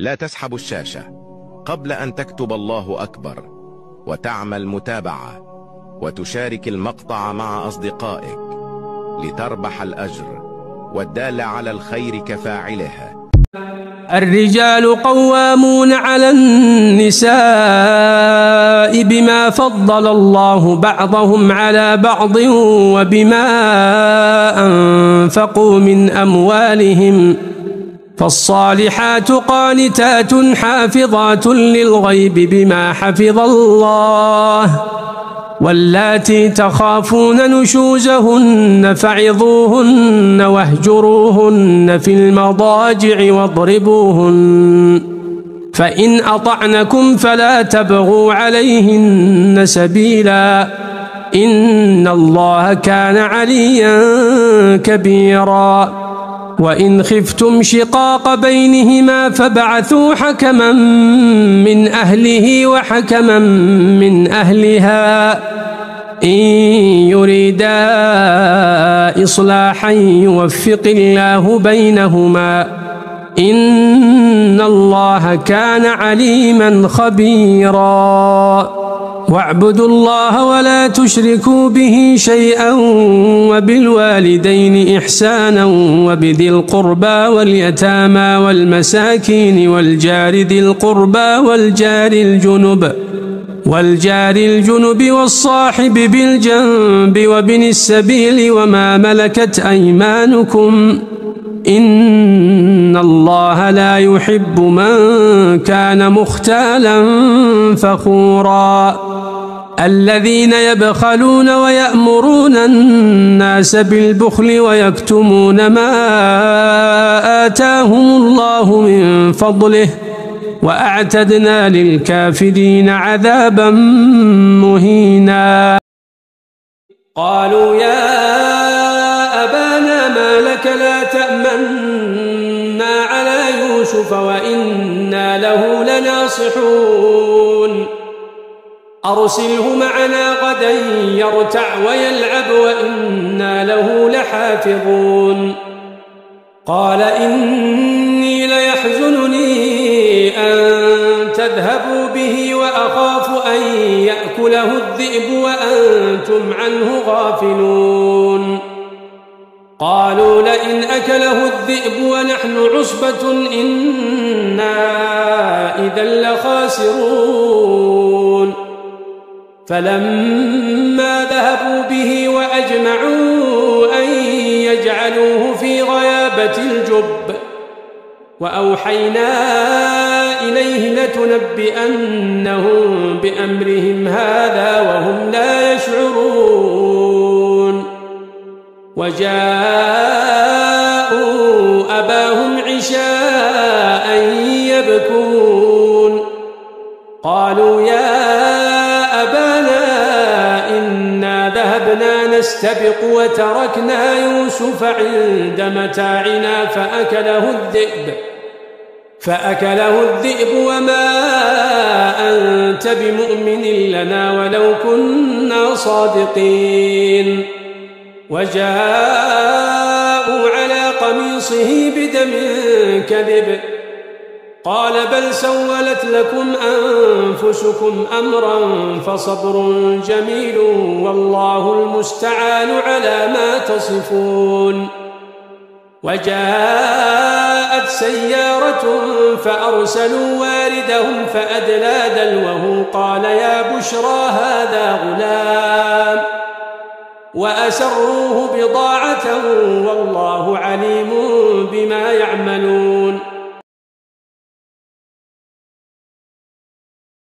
لا تسحب الشاشة قبل أن تكتب الله أكبر وتعمل متابعة وتشارك المقطع مع أصدقائك لتربح الأجر والدال على الخير كفاعله. الرجال قوامون على النساء بما فضل الله بعضهم على بعض وبما أنفقوا من أموالهم، فالصالحات قانتات حافظات للغيب بما حفظ الله، واللاتي تخافون نشوزهن فعظوهن واهجروهن في المضاجع واضربوهن، فإن أطعنكم فلا تبغوا عليهن سبيلا، إن الله كان عليا كبيرا. وإن خفتم شقاق بينهما فابعثوا حكما من أهله وحكما من أهلها إن يريدا إصلاحا يوفق الله بينهما، إن الله كان عليما خبيرا. واعبدوا الله ولا تشركوا به شيئا وبالوالدين إحسانا وبذي القربى واليتامى والمساكين والجار ذي القربى والجار الجنب والصاحب بالجنب وابن السبيل وما ملكت أيمانكم، إن الله لا يحب من كان مختالا فخورا. الذين يبخلون ويأمرون الناس بالبخل ويكتمون ما آتاهم الله من فضله، وأعتدنا للكافرين عذابا مهينا. قالوا يا أبانا ما لك لا تأمنا على يوسف وإنا له لناصحون، أرسله معنا غدا يرتع ويلعب وإنا له لحافظون. قال إني ليحزنني أن تذهبوا به وأخاف أن يأكله الذئب وأنتم عنه غافلون. قالوا لئن أكله الذئب ونحن عصبة إنا إذا لخاسرون. فلما ذهبوا به وأجمعوا أن يجعلوه في غيابة الجب وأوحينا إليه لتنبئنهم بأمرهم هذا وهم لا يشعرون. وجاءوا أباهم عشاء يبكون. قالوا يا أبانا إنا ذهبنا نستبق وتركنا يوسف عند متاعنا فأكله الذئب وما أنت بمؤمن لنا ولو كنا صادقين. وجاءوا على قميصه بدم كذب. قال بل سولت لكم أنفسكم أمرا فصبر جميل والله المستعان على ما تصفون. وجاءت سيارة فأرسلوا واردهم فأدلى دلوه قال يا بشرى هذا غلام، وأسروه بضاعة والله عليم بما يعملون.